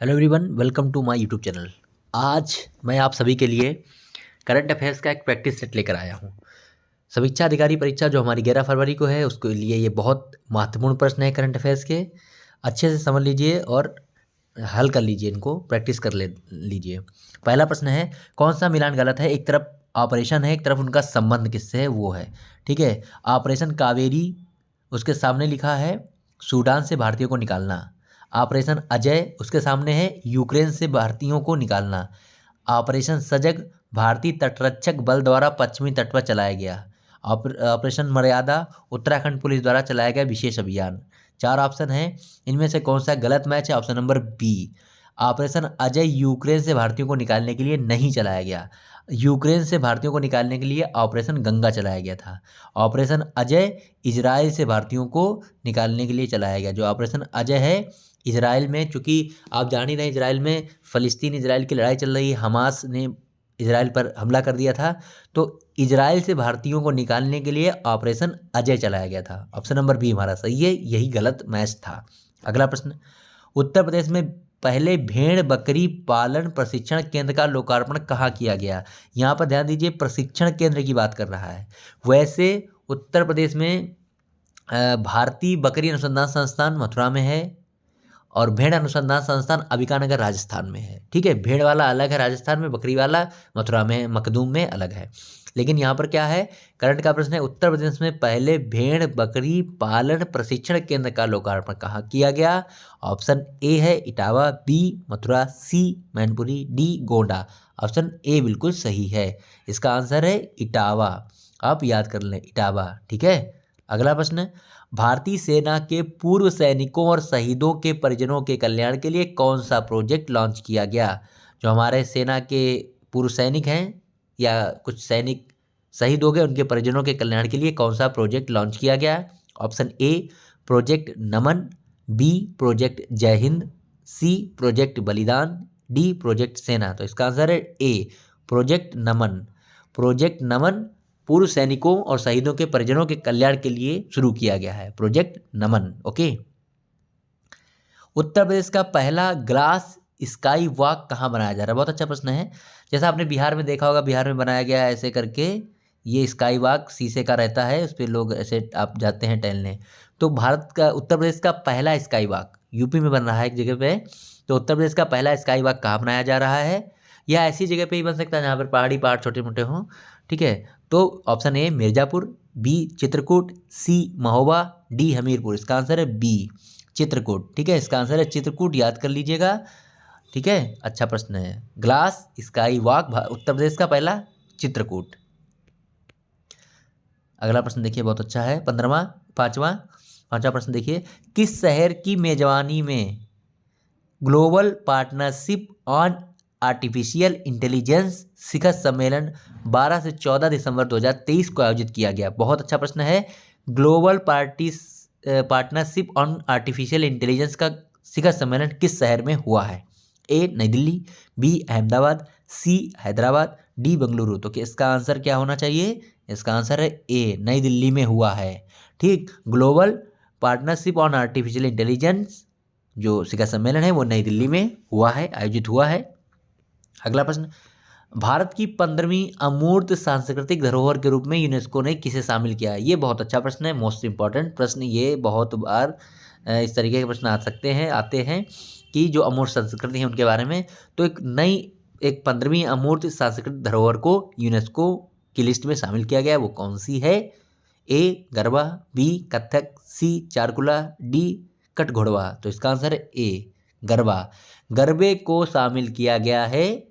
Hello everyone, welcome to my YouTube channel. आज मैं आप सभी के लिए करंट अफेयर्स का एक प्रैक्टिस सेट लेकर आया हूँ। समीक्षा अधिकारी परीक्षा जो हमारी 11 फरवरी को है, उसके लिए ये बहुत महत्वपूर्ण प्रश्न है करंट अफेयर्स के। अच्छे से समझ लीजिए और हल कर लीजिए, इनको प्रैक्टिस कर ले लीजिए। पहला प्रश्न है, कौन सा मिलान गलत है? एक तरफ ऑपरेशन है, एक तरफ उनका संबंध किससे है वो है। ठीक है, ऑपरेशन कावेरी, उसके सामने लिखा है सूडान से भारतीयों को निकालना। ऑपरेशन अजय, उसके सामने है यूक्रेन से भारतीयों को निकालना। ऑपरेशन सजग, भारतीय तटरक्षक बल द्वारा पश्चिमी तट पर चलाया गया। ऑपरेशन मर्यादा, उत्तराखंड पुलिस द्वारा चलाया गया विशेष अभियान। 4 ऑप्शन है, इनमें से कौन सा गलत मैच है? Option number B, operation Ajay Ukraine से भारतीयों को निकालने के लिए नहीं चलाया गया। यूक्रेन से भारतीयों को निकालने के लिए ऑपरेशन गंगा चलाया गया था। ऑपरेशन अजय इजराइल से भारतीयों को निकालने के लिए चलाया गया। जो ऑपरेशन अजय है, इजराइल में, चूंकि आप जान ही रहे इजराइल में फ़लस्तीन इजराइल की लड़ाई चल रही है, हमास ने इजराइल पर हमला कर दिया था, तो इजराइल से भारतीयों को निकालने के लिए ऑपरेशन अजय चलाया गया था। ऑप्शन नंबर बी हमारा सही है, यही गलत मैच था। अगला प्रश्न, उत्तर प्रदेश में पहले भेड़ बकरी पालन प्रशिक्षण केंद्र का लोकार्पण कहाँ किया गया? यहाँ पर ध्यान दीजिए, प्रशिक्षण केंद्र की बात कर रहा है। वैसे उत्तर प्रदेश में भारतीय बकरी अनुसंधान संस्थान मथुरा में है और भेड़ अनुसंधान संस्थान अंबिकानगर राजस्थान में है। ठीक है, भेड़ वाला अलग है राजस्थान में, बकरी वाला मथुरा में मखदूम में अलग है। लेकिन यहाँ पर क्या है, करंट का प्रश्न है, उत्तर प्रदेश में पहले भेड़ बकरी पालन प्रशिक्षण केंद्र का लोकार्पण कहाँ किया गया? ऑप्शन ए है Etawah, B Mathura, C Mainpuri, D Gonda. Option A बिल्कुल सही है, इसका आंसर है इटावा। आप याद कर लें, इटावा। ठीक है, अगला प्रश्न, भारतीय सेना के पूर्व सैनिकों और शहीदों के परिजनों के कल्याण के लिए कौन सा प्रोजेक्ट लॉन्च किया गया? जो हमारे सेना के पूर्व सैनिक हैं या कुछ सैनिक शहीद हो गए, उनके परिजनों के कल्याण के लिए कौन सा प्रोजेक्ट लॉन्च किया गया? Option A project Naman, B project Jai Hind, C project Balidan, D project Sena. तो इसका आंसर है ए प्रोजेक्ट नमन। प्रोजेक्ट नमन पूर्व सैनिकों और शहीदों के परिजनों के कल्याण के लिए शुरू किया गया है, प्रोजेक्ट नमन। ओके, उत्तर प्रदेश का पहला ग्लास स्काई वॉक कहाँ बनाया जा रहा है? बहुत अच्छा प्रश्न है। जैसा आपने बिहार में देखा होगा, बिहार में बनाया गया है ऐसे करके, ये स्काई वॉक शीशे का रहता है, उस पर लोग ऐसे आप जाते हैं टहलने। तो भारत का उत्तर प्रदेश का पहला स्काई वॉक यूपी में बन रहा है एक जगह पे। तो उत्तर प्रदेश का पहला स्काई वॉक कहाँ बनाया जा रहा है? या ऐसी जगह पे ही बन सकता है जहाँ पर पहाड़ छोटे मोटे हों। ठीक है, तो option A Mirzapur, B Chitrakoot, C Mahoba, D Hamirpur. इसका आंसर है बी चित्रकूट। ठीक है, इसका आंसर है चित्रकूट, याद कर लीजिएगा। ठीक है, अच्छा प्रश्न है। Glass sky walk Uttar Pradesh का पहला, चित्रकूट। अगला प्रश्न देखिए, बहुत अच्छा है। पांचवा प्रश्न देखिए, किस शहर की मेजबानी में global partnership on artificial intelligence शिखर सम्मेलन 12 से 14 दिसंबर 2023 को आयोजित किया गया? बहुत अच्छा प्रश्न है। Global partnership on artificial intelligence का शिखर सम्मेलन किस शहर में हुआ है? ए नई दिल्ली, बी अहमदाबाद, सी हैदराबाद, डी बेंगलुरु। तो इसका आंसर क्या होना चाहिए? इसका आंसर है ए नई दिल्ली में हुआ है। ठीक, global partnership on artificial intelligence जो शिखर सम्मेलन है वो नई दिल्ली में हुआ है, आयोजित हुआ है। अगला प्रश्न, भारत की 15वीं अमूर्त सांस्कृतिक धरोहर के रूप में यूनेस्को ने किसे शामिल किया है? ये बहुत अच्छा प्रश्न है, मोस्ट इंपॉर्टेंट प्रश्न। ये बहुत बार इस तरीके के प्रश्न आते हैं कि जो अमूर्त संस्कृति है उनके बारे में। तो एक 15वीं अमूर्त सांस्कृतिक धरोहर को यूनेस्को की लिस्ट में शामिल किया गया, वो कौन सी है? ए गरबा, बी कथक, सी चारकुला, डी कटघोड़वा। तो इसका आंसर है ए गरबा। गरबे को शामिल किया गया है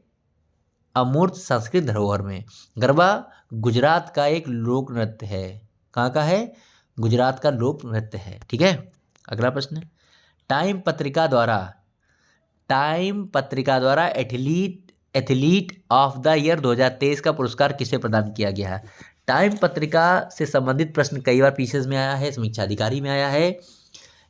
अमूर्त सांस्कृतिक धरोहर में। गरबा गुजरात का एक लोक नृत्य है। कहाँ का है? गुजरात का लोक नृत्य है। ठीक है, अगला प्रश्न, टाइम पत्रिका द्वारा एथलीट ऑफ द ईयर 2023 का पुरस्कार किसे प्रदान किया गया है? टाइम पत्रिका से संबंधित प्रश्न कई बार पीसीएस में आया है, समीक्षा अधिकारी में आया है।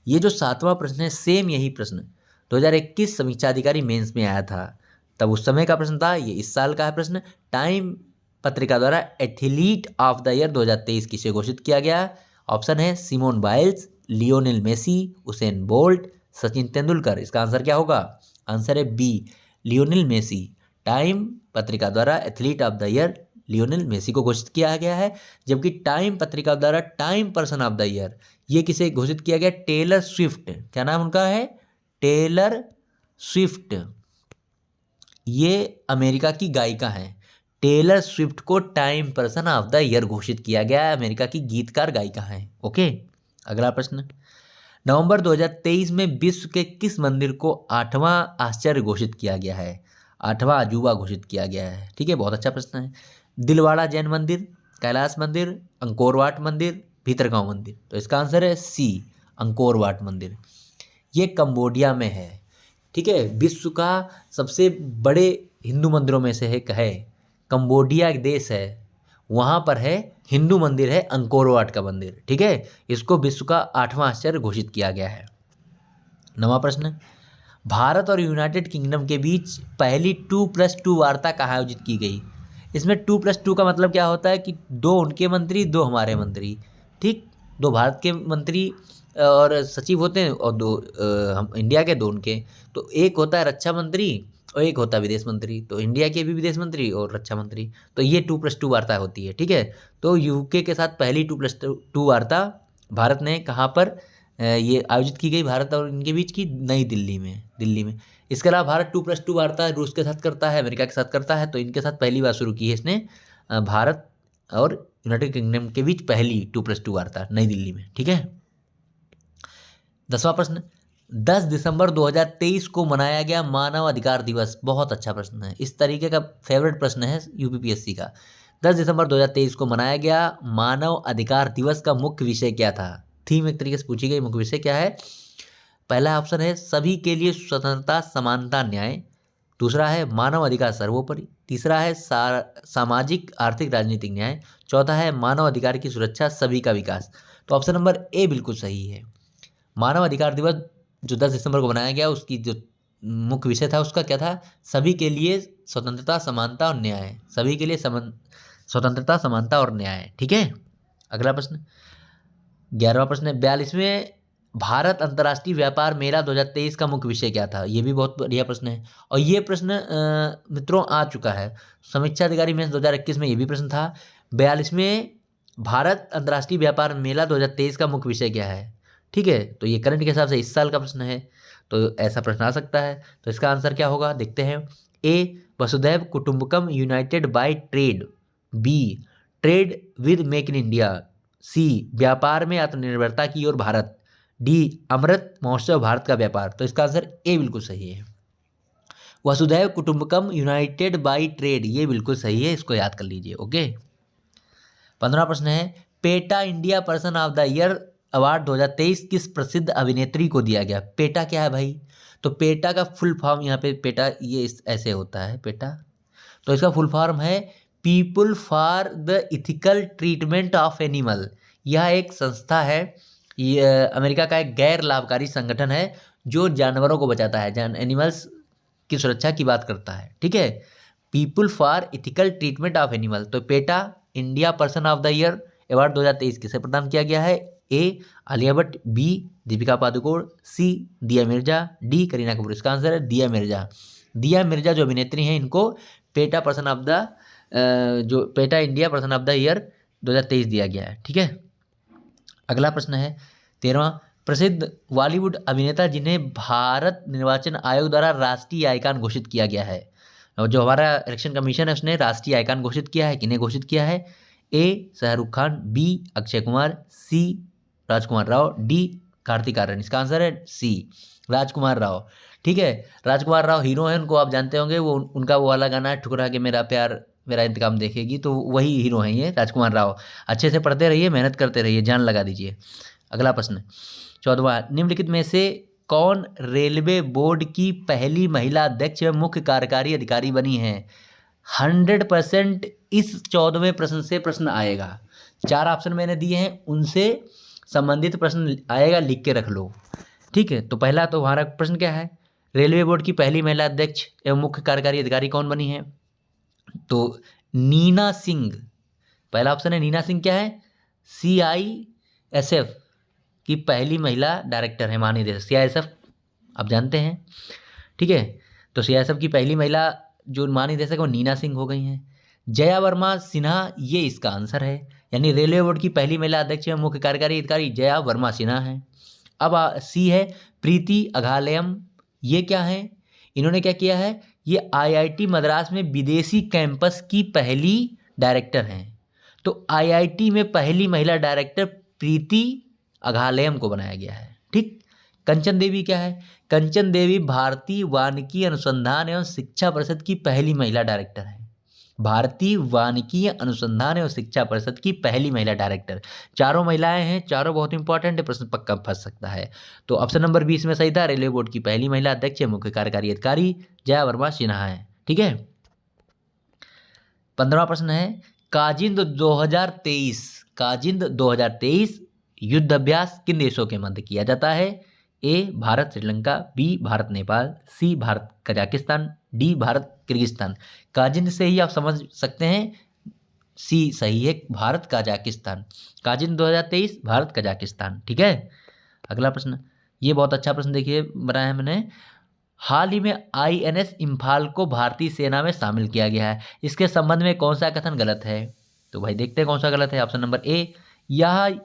ये जो 7वां प्रश्न है, सेम यही प्रश्न 2021 समीक्षा अधिकारी मेंस में आया था, तब उस समय का प्रश्न था। ये इस साल का है प्रश्न। टाइम पत्रिका द्वारा एथलीट ऑफ द ईयर 2023 किसे घोषित किया गया? ऑप्शन है Simone Biles, Lionel Messi, Usain Bolt, Sachin Tendulkar. इसका आंसर क्या होगा? आंसर है बी, लियोनेल मेसी। टाइम पत्रिका द्वारा athlete of the year Lionel Messi को घोषित किया गया है, जबकि टाइम पत्रिका द्वारा Time person of the year ये किसे घोषित किया गया? Taylor Swift. क्या नाम उनका है? Taylor Swift. ये अमेरिका की गायिका हैं। टेलर स्विफ्ट को time person of the year घोषित किया गया है, अमेरिका की गीतकार गायिका हैं। ओके, अगला प्रश्न, नवंबर 2023 में विश्व के किस मंदिर को 8वां आश्चर्य घोषित किया गया है? 8वां अजूबा घोषित किया गया है। ठीक है, बहुत अच्छा प्रश्न है। दिलवाड़ा जैन मंदिर, कैलाश मंदिर, अंकोर वाट मंदिर, भीतरगांव मंदिर। तो इसका आंसर है सी, अंकोर वाट मंदिर। ये कंबोडिया में है। ठीक है, विश्व का सबसे बड़े हिंदू मंदिरों में से एक है। कंबोडिया एक देश है, वहाँ पर है हिंदू मंदिर है अंकोर वाट का मंदिर। ठीक है, इसको विश्व का 8वां आश्चर्य घोषित किया गया है। 9वां प्रश्न, भारत और यूनाइटेड किंगडम के बीच पहली 2+2 वार्ता कहाँ आयोजित की गई? इसमें 2+2 का मतलब क्या होता है कि 2 उनके मंत्री 2 हमारे मंत्री। ठीक, 2 भारत के मंत्री और सचिव होते हैं और 2 हम इंडिया के 2 उनके। तो एक होता है रक्षा मंत्री और एक होता है विदेश मंत्री। तो इंडिया के भी विदेश मंत्री और रक्षा मंत्री। तो ये 2+2 वार्ता होती है। ठीक है, तो यूके के साथ पहली 2+2 वार्ता भारत ने कहाँ पर ये आयोजित की गई? भारत और इनके बीच की नई दिल्ली में। इसके अलावा भारत 2+2 वार्ता रूस के साथ करता है, अमेरिका के साथ करता है। तो इनके साथ पहली बार शुरू की है इसने, भारत और यूनाइटेड किंगडम के बीच पहली 2+2 वार्ता नई दिल्ली में। ठीक है, 10वां प्रश्न, 10 दिसंबर 2023 को मनाया गया मानव अधिकार दिवस। बहुत अच्छा प्रश्न है, इस तरीके का फेवरेट प्रश्न है यूपीपीएससी का। 10 दिसंबर 2023 को मनाया गया मानव अधिकार दिवस का मुख्य विषय क्या था? थीम एक तरीके से पूछी गई, मुख्य विषय क्या है? पहला ऑप्शन है सभी के लिए स्वतंत्रता, समानता, न्याय। दूसरा है मानव अधिकार सर्वोपरि। तीसरा है सामाजिक, आर्थिक, राजनीतिक न्याय। चौथा है मानव अधिकार की सुरक्षा, सभी का विकास। तो ऑप्शन नंबर ए बिल्कुल सही है। मानव अधिकार दिवस जो 10 दिसंबर को मनाया गया, उसकी जो मुख्य विषय था उसका क्या था? सभी के लिए स्वतंत्रता, समानता और न्याय। सभी के लिए स्वतंत्रता, समानता और न्याय। ठीक है, अगला प्रश्न, 11वां प्रश्न है, 42वें भारत अंतर्राष्ट्रीय व्यापार मेला 2023 का मुख्य विषय क्या था? ये भी बहुत बढ़िया प्रश्न है और ये प्रश्न मित्रों आ चुका है समीक्षा अधिकारी मेंस 2021 में। ये भी प्रश्न था, 42वें भारत अंतर्राष्ट्रीय व्यापार मेला 2023 का मुख्य विषय क्या है? ठीक है, तो ये करंट के हिसाब से इस साल का प्रश्न है, तो ऐसा प्रश्न आ सकता है। तो इसका आंसर क्या होगा, देखते हैं। ए, वसुधैव कुटुंबकम united by trade. B, trade with make in India. C, व्यापार में आत्मनिर्भरता की ओर भारत। डी, अमृत महोत्सव भारत का व्यापार। तो इसका आंसर ए बिल्कुल सही है, वसुधैव कुटुंबकम यूनाइटेड बाय ट्रेड, ये बिल्कुल सही है, इसको याद कर लीजिए। ओके, 15वां प्रश्न है, PETA India person of the year award 2023 किस प्रसिद्ध अभिनेत्री को दिया गया? पेटा क्या है भाई? तो पेटा का फुल फॉर्म यहाँ पे, पेटा ये ऐसे होता है पेटा, तो इसका फुल फॉर्म है people for the ethical treatment of animal. यह एक संस्था है, ये अमेरिका का एक गैर लाभकारी संगठन है जो जानवरों को बचाता है, एनिमल्स की सुरक्षा की बात करता है। ठीक है, people for ethical treatment of animal. तो PETA India person of the year award 2023 किसे प्रदान किया गया है? A, Alia Bhatt. B, Deepika Padukone. C, Dia Mirza. D, Kareena Kapoor. इसका आंसर है दिया मिर्जा। दिया मिर्जा जो अभिनेत्री हैं, इनको पेटा पर्सन ऑफ द जो PETA India person of the year 2023 दिया गया है। ठीक है, अगला प्रश्न है 13वां, प्रसिद्ध बॉलीवुड अभिनेता जिन्हें भारत निर्वाचन आयोग द्वारा राष्ट्रीय आइकॉन घोषित किया गया है। और जो हमारा इलेक्शन कमीशन है उसने राष्ट्रीय आइकॉन घोषित किया है, किन्हें घोषित किया है? ए, शाहरुख खान। बी, अक्षय कुमार। सी, राजकुमार राव। डी, कार्तिक आर्यन। इसका आंसर है सी, राजकुमार राव। ठीक है, राजकुमार राव हीरो हैं, उनको आप जानते होंगे, वो उनका वो वाला गाना है ठुकरा के मेरा प्यार मेरा इंतकाम देखेगी, तो वही हीरो हैं ये राजकुमार राव। अच्छे से पढ़ते रहिए, मेहनत करते रहिए, जान लगा दीजिए। अगला प्रश्न 14वां, निम्नलिखित में से कौन रेलवे बोर्ड की पहली महिला अध्यक्ष एवं मुख्य कार्यकारी अधिकारी बनी है? 100% इस 14वें प्रश्न से प्रश्न आएगा। 4 ऑप्शन मैंने दिए हैं, उनसे संबंधित प्रश्न आएगा, लिख के रख लो। ठीक है, तो पहला तो हमारा प्रश्न क्या है, रेलवे बोर्ड की पहली महिला अध्यक्ष एवं मुख्य कार्यकारी अधिकारी कौन बनी है? तो नीना सिंह, पहला ऑप्शन है नीना सिंह। क्या है? CISF की पहली महिला डायरेक्टर है, महानिदेशक CISF, आप जानते हैं। ठीक है, तो सीआईएसएफ की पहली महिला जो महानिदेशक वो नीना सिंह हो गई हैं। जया वर्मा सिन्हा, ये इसका आंसर है, यानी रेलवे बोर्ड की पहली महिला अध्यक्ष एवं मुख्य कार्यकारी अधिकारी जया वर्मा सिन्हा है। अब सी है प्रीति अघालयम, ये क्या है, इन्होंने क्या किया है, ये आईआईटी मद्रास में विदेशी कैंपस की पहली डायरेक्टर हैं। तो आईआईटी में पहली महिला डायरेक्टर प्रीति अघालयम को बनाया गया है। ठीक। कंचन देवी क्या है, कंचन देवी भारतीय वानिकी अनुसंधान एवं शिक्षा परिषद की पहली महिला डायरेक्टर है। भारतीय वानिकी अनुसंधान एवं शिक्षा परिषद की पहली महिला डायरेक्टर। चारों महिलाएं हैं, चारों बहुत इंपॉर्टेंट है, प्रश्न पक्का फंस सकता है। तो ऑप्शन नंबर 20 में सही था, रेलवे बोर्ड की पहली महिला अध्यक्ष मुख्य कार्यकारी अधिकारी जया वर्मा सिन्हा है। ठीक है। 15वां प्रश्न है, काजिंद 2023, काजिंद 2023 युद्ध अभ्यास किन देशों के मध्य किया जाता है? A Bharat Sri Lanka, B Bharat Nepal, C Bharat Kazakhstan, D Bharat Kyrgyzstan. KAZIND से ही आप समझ सकते हैं, सी सही है, Bharat Kazakhstan. KAZIND 2023 Bharat Kazakhstan. ठीक है। अगला प्रश्न, ये बहुत अच्छा प्रश्न देखिए बनाया है मैंने। हाल ही में आईएनएस इम्फाल को भारतीय सेना में शामिल किया गया है, इसके संबंध में कौन सा कथन गलत है? तो भाई देखते हैं कौन सा गलत है। ऑप्शन नंबर ए, यह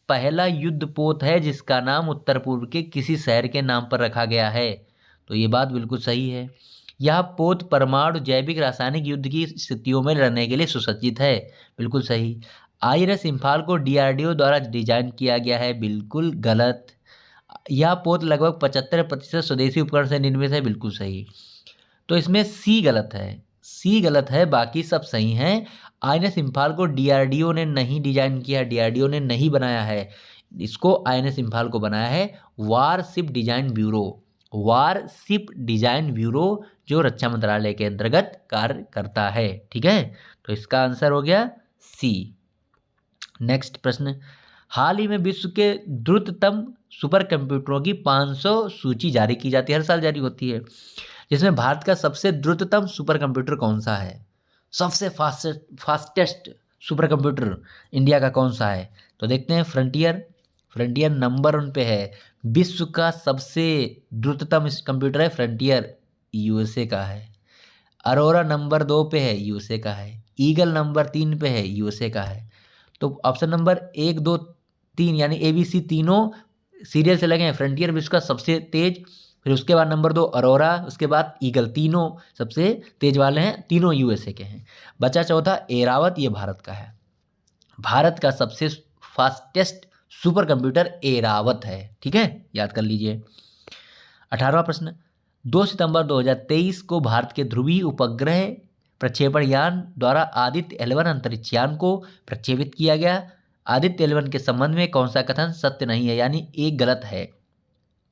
पहला युद्धपोत है जिसका नाम उत्तर पूर्व के किसी शहर के नाम पर रखा गया है। तो ये बात बिल्कुल सही है। यह पोत परमाणु जैविक रासायनिक युद्ध की स्थितियों में लड़ने के लिए सुसज्जित है। बिल्कुल सही। आईएनएस इम्फाल को डीआरडीओ द्वारा डिजाइन किया गया है। बिल्कुल गलत। यह पोत लगभग 75% स्वदेशी उपकरण से निर्मित है। बिल्कुल सही। तो इसमें सी गलत है, सी गलत है, बाकी सब सही हैं। आईएनएस इम्फाल को डीआरडीओ ने नहीं डिजाइन किया, डीआरडीओ ने नहीं बनाया है, इसको आईएनएस इम्फाल को बनाया है warship design bureau, warship design bureau जो रक्षा मंत्रालय के अंतर्गत कार्य करता है। ठीक है। तो इसका आंसर हो गया सी। नेक्स्ट प्रश्न, हाल ही में विश्व के द्रुततम सुपर कंप्यूटरों की 500 सूची जारी की जाती है, हर साल जारी होती है, जिसमें भारत का सबसे द्रुततम सुपर कंप्यूटर कौन सा है? सबसे फास्टेस्ट सुपर कंप्यूटर इंडिया का कौन सा है? तो देखते हैं, फ्रंटियर, फ्रंटियर नंबर 1 पे है। विश्व का सबसे द्रुततम कंप्यूटर है फ्रंटियर, यूएसए का है। अरोरा नंबर 2 पे है, यूएसए का है। ईगल नंबर 3 पे है, यूएसए का है। तो ऑप्शन नंबर 1, 2, 3 यानी ABC तीनों सीरियल से लगे हैं। फ्रंटियर विश्व का सबसे तेज, फिर उसके बाद नंबर 2 अरोरा, उसके बाद ईगल, तीनों सबसे तेज वाले हैं, तीनों यूएसए के हैं। बचा चौथा एरावत, ये भारत का है। भारत का सबसे फास्टेस्ट सुपर कंप्यूटर एरावत है। ठीक है, याद कर लीजिए। 18वां प्रश्न, 2 सितंबर 2023 को भारत के ध्रुवीय उपग्रह प्रक्षेपण यान द्वारा आदित्य 11 अंतरिक्ष यान को प्रक्षेपित किया गया। आदित्य 11 के संबंध में कौन सा कथन सत्य नहीं है, यानी एक गलत है?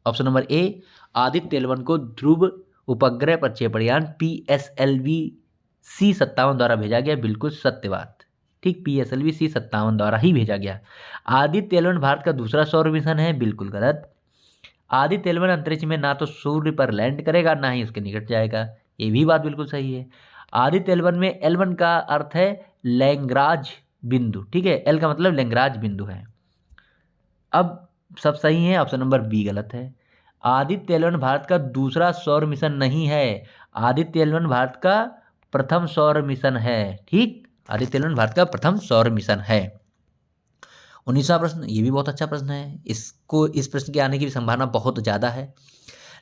ऑप्शन नंबर ए, आदित्य 11 को ध्रुव उपग्रह प्रक्षेपण यान PSLV C57 द्वारा भेजा गया। बिल्कुल सत्य बात। ठीक, PSLV C57 द्वारा ही भेजा गया। आदित्य 11 भारत का दूसरा सौर मिशन है। बिल्कुल गलत। आदित्य 11 अंतरिक्ष में ना तो सूर्य पर लैंड करेगा, ना ही उसके निकट जाएगा, ये भी बात बिल्कुल सही है। आदित्य 11 में L1 का अर्थ है लैग्रांज बिंदु। ठीक है, L का मतलब लैग्रांज बिंदु है। अब सब सही है, ऑप्शन नंबर बी गलत है। आदित्य 11 भारत का दूसरा सौर मिशन नहीं है, आदित्य 11 भारत का प्रथम सौर मिशन है। ठीक, आदित्य 11 भारत का प्रथम सौर मिशन है। 19वां प्रश्न, ये भी बहुत अच्छा प्रश्न है, इसको इस प्रश्न के आने की संभावना बहुत ज़्यादा है।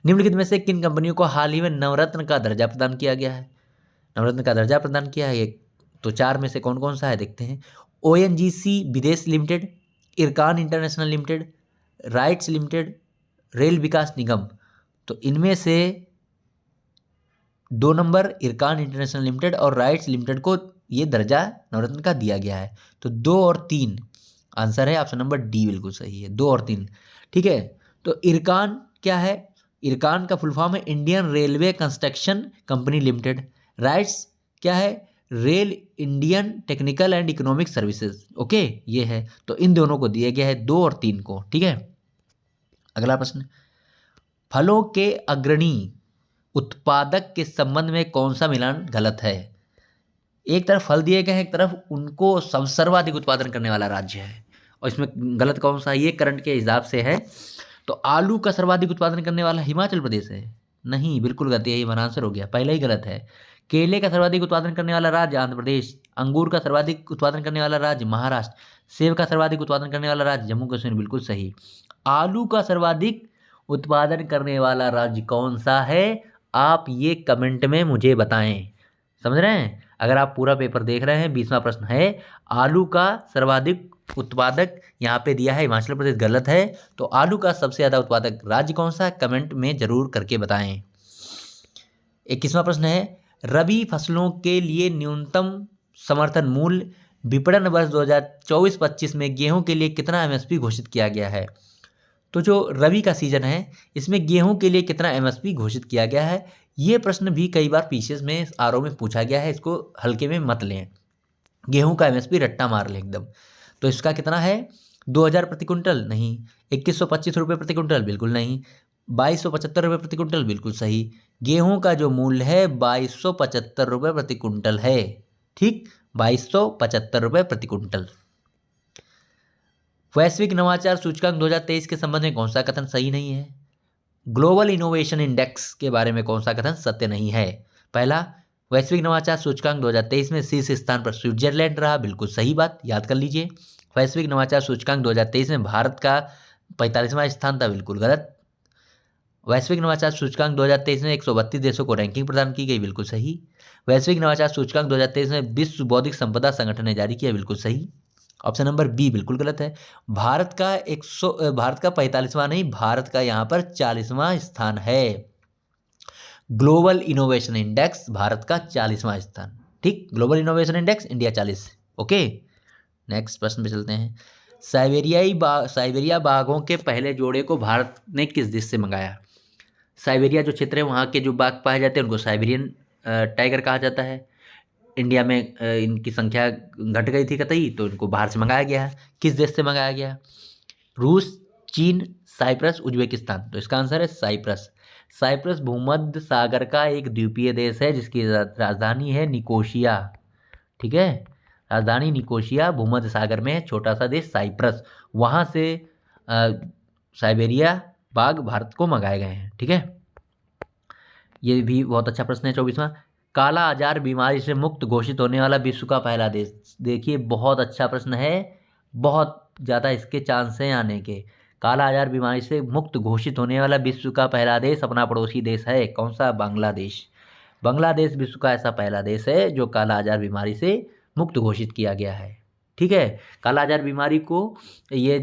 निम्नलिखित में से किन कंपनियों को हाल ही में नवरत्न का दर्जा प्रदान किया गया है? नवरत्न का दर्जा प्रदान किया है, तो 4 में से कौन कौन सा है देखते हैं। ONGC Videsh limited, Ircon international limited, RITES limited, rail Vikas Nigam. तो इनमें से 2 नंबर इरकान इंटरनेशनल लिमिटेड और राइट्स लिमिटेड को ये दर्जा नवरत्न का दिया गया है। तो 2 और 3 आंसर है, ऑप्शन नंबर डी बिल्कुल सही है, 2 और 3। ठीक है, तो इरकान क्या है? इरकान का फुल फॉर्म है Indian railway construction company limited. Rights क्या है? Rail Indian technical and economic services. Okay, ये है, तो इन दोनों को दिया गया है, 2 और 3 को। ठीक है। अगला प्रश्न, फलों के अग्रणी उत्पादक के संबंध में कौन सा मिलान गलत है? एक तरफ फल दिए गए हैं, एक तरफ उनको सर्वाधिक उत्पादन करने वाला राज्य है, और इसमें गलत कौन सा है? ये करंट के हिसाब से है, तो आलू का सर्वाधिक उत्पादन करने वाला हिमाचल प्रदेश है। नहीं, बिल्कुल गलत है, यही हमारा आंसर हो गया, पहला ही गलत है। केले का सर्वाधिक उत्पादन करने वाला राज्य आंध्र प्रदेश, अंगूर का सर्वाधिक उत्पादन करने वाला राज्य महाराष्ट्र, सेब का सर्वाधिक उत्पादन करने वाला राज्य जम्मू कश्मीर, बिल्कुल सही। आलू का सर्वाधिक उत्पादन करने वाला राज्य कौन सा है, आप ये कमेंट में मुझे बताएं। समझ रहे हैं? अगर आप पूरा पेपर देख रहे हैं, 20वां प्रश्न है आलू का सर्वाधिक उत्पादक, यहाँ पे दिया है हिमाचल प्रदेश, गलत है। तो आलू का सबसे ज़्यादा उत्पादक राज्य कौन सा है, कमेंट में जरूर करके बताएं। 21वां प्रश्न है रबी फसलों के लिए न्यूनतम समर्थन मूल्य विपणन वर्ष 2024-25 में गेहूं के लिए कितना एमएसपी घोषित किया गया है। तो जो रबी का सीजन है इसमें गेहूं के लिए कितना एमएसपी घोषित किया गया है, ये प्रश्न भी कई बार पीसीएस में आरओ में पूछा गया है, इसको हल्के में मत लें। गेहूं का एमएसपी रट्टा मार लें एकदम। तो इसका कितना है, 2000 प्रति कुंटल, नहीं। 2125 रुपये प्रति कुंटल, बिल्कुल नहीं। 2275 रुपये प्रति कुंटल, बिल्कुल सही। गेहूं का जो मूल्य है 2275 रुपये प्रति कुंटल है, ठीक, 2275 रुपये प्रति कुंटल। वैश्विक नवाचार सूचकांक 2023 के संबंध में कौन सा कथन सही नहीं है। ग्लोबल इनोवेशन इंडेक्स के बारे में कौन सा कथन सत्य नहीं है। पहला, वैश्विक नवाचार सूचकांक 2023 में शीर्ष स्थान पर स्विट्जरलैंड रहा, बिल्कुल सही बात, याद कर लीजिए। वैश्विक नवाचार सूचकांक 2023 में भारत का 45वां स्थान था, बिल्कुल गलत। वैश्विक नवाचार सूचकांक 2023 में 132 देशों को रैंकिंग प्रदान की गई, बिल्कुल सही। वैश्विक नवाचार सूचकांक 2023 में विश्व बौद्धिक संपदा संगठन ने जारी किया, बिल्कुल सही। ऑप्शन नंबर बी बिल्कुल गलत है। भारत का 45वां नहीं, भारत का यहाँ पर 40वां स्थान है। ग्लोबल इनोवेशन इंडेक्स भारत का 40वां स्थान, ठीक। Global innovation index India 40। Okay, next प्रश्न पे चलते हैं। साइबेरिया बाघों के पहले जोड़े को भारत ने किस देश से मंगाया। साइबेरिया जो क्षेत्र है वहाँ के जो बाघ पाए जाते हैं उनको साइबेरियन टाइगर कहा जाता है। इंडिया में इनकी संख्या घट गई थी कतई, तो इनको बाहर से मंगाया गया है। किस देश से मंगाया गया, रूस, चीन, साइप्रस, उज्बेकिस्तान। तो इसका आंसर है साइप्रस। साइप्रस भूमध्य सागर का एक द्वीपीय देश है जिसकी राजधानी है निकोशिया, ठीक है, राजधानी निकोशिया, भूमध्य सागर में है, छोटा सा देश साइप्रस, वहाँ से साइबेरिया बाघ भारत को मंगाए गए हैं, ठीक है। ये भी बहुत अच्छा प्रश्न है। 24वां, काला आजार बीमारी से मुक्त घोषित होने वाला विश्व का पहला देश। देखिए बहुत अच्छा प्रश्न है, बहुत ज़्यादा इसके चांस हैं आने के। काला आजार बीमारी से मुक्त घोषित होने वाला विश्व का पहला देश अपना पड़ोसी देश है, कौन सा, बांग्लादेश। बांग्लादेश विश्व का ऐसा पहला देश है जो काला आजार बीमारी से मुक्त घोषित किया गया है, ठीक है। काला आजार बीमारी को ये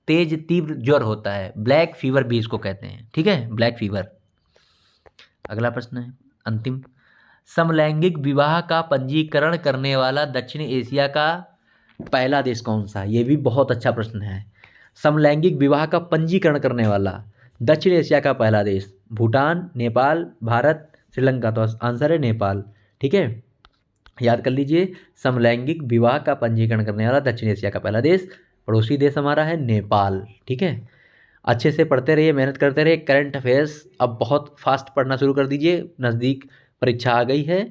तेज तीव्र ज्वर होता है, ब्लैक फीवर भी इसको कहते हैं, ठीक है, ब्लैक फीवर। अगला प्रश्न है अंतिम, समलैंगिक विवाह का पंजीकरण करने वाला दक्षिण एशिया का पहला देश कौन सा। ये भी बहुत अच्छा प्रश्न है। समलैंगिक विवाह का पंजीकरण करने वाला दक्षिण एशिया का पहला देश, भूटान, नेपाल, भारत, श्रीलंका। तो आंसर है नेपाल, ठीक है, याद कर लीजिए। समलैंगिक विवाह का पंजीकरण करने वाला दक्षिण एशिया का पहला देश, पड़ोसी देश हमारा है नेपाल, ठीक है। अच्छे से पढ़ते रहिए, मेहनत करते रहिए। करंट अफेयर्स अब बहुत फास्ट पढ़ना शुरू कर दीजिए, नज़दीक परीक्षा आ गई है,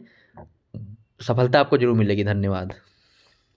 सफलता आपको जरूर मिलेगी। धन्यवाद।